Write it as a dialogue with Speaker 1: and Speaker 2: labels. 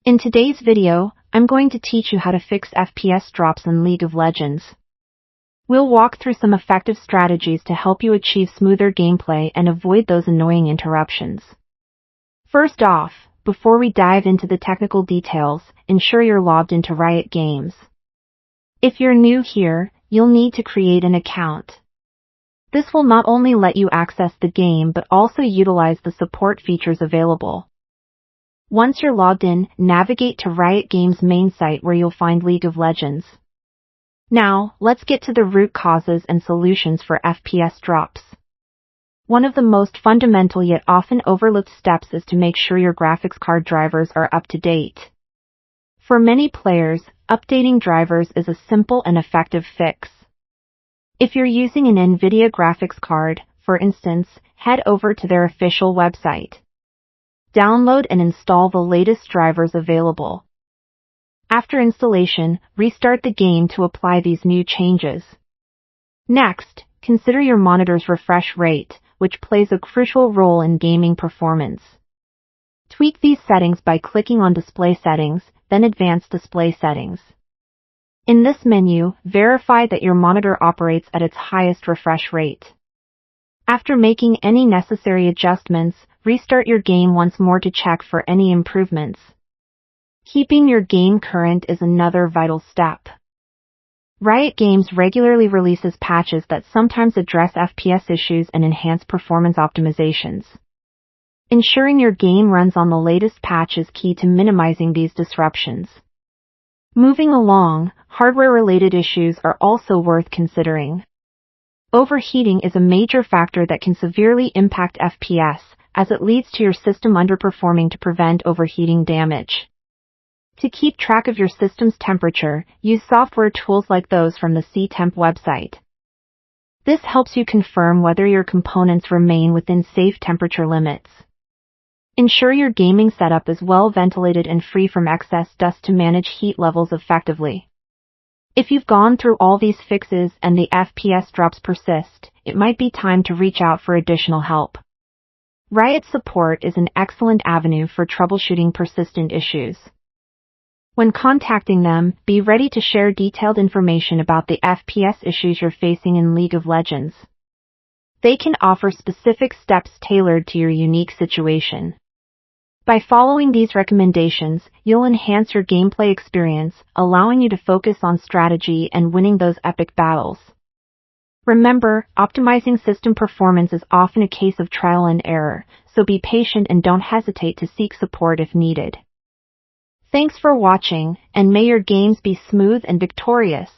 Speaker 1: In today's video, I'm going to teach you how to fix FPS drops in League of Legends. We'll walk through some effective strategies to help you achieve smoother gameplay and avoid those annoying interruptions. First off, before we dive into the technical details, ensure you're logged into Riot Games. If you're new here, you'll need to create an account. This will not only let you access the game but also utilize the support features available. Once you're logged in, navigate to Riot Games' main site where you'll find League of Legends. Now, let's get to the root causes and solutions for FPS drops. One of the most fundamental yet often overlooked steps is to make sure your graphics card drivers are up to date. For many players, updating drivers is a simple and effective fix. If you're using an NVIDIA graphics card, for instance, head over to their official website. Download and install the latest drivers available. After installation, restart the game to apply these new changes. Next, consider your monitor's refresh rate, which plays a crucial role in gaming performance. Tweak these settings by clicking on Display Settings, then Advanced Display Settings. In this menu, verify that your monitor operates at its highest refresh rate. After making any necessary adjustments, restart your game once more to check for any improvements. Keeping your game current is another vital step. Riot Games regularly releases patches that sometimes address FPS issues and enhance performance optimizations. Ensuring your game runs on the latest patch is key to minimizing these disruptions. Moving along, hardware-related issues are also worth considering. Overheating is a major factor that can severely impact FPS, as it leads to your system underperforming. To prevent overheating damage. To keep track of your system's temperature, use software tools like those from the CTemp website. This helps you confirm whether your components remain within safe temperature limits. Ensure your gaming setup is well ventilated and free from excess dust to manage heat levels effectively. If you've gone through all these fixes and the FPS drops persist, it might be time to reach out for additional help. Riot Support is an excellent avenue for troubleshooting persistent issues. When contacting them, be ready to share detailed information about the FPS issues you're facing in League of Legends. They can offer specific steps tailored to your unique situation. By following these recommendations, you'll enhance your gameplay experience, allowing you to focus on strategy and winning those epic battles. Remember, optimizing system performance is often a case of trial and error, so be patient and don't hesitate to seek support if needed. Thanks for watching, and may your games be smooth and victorious.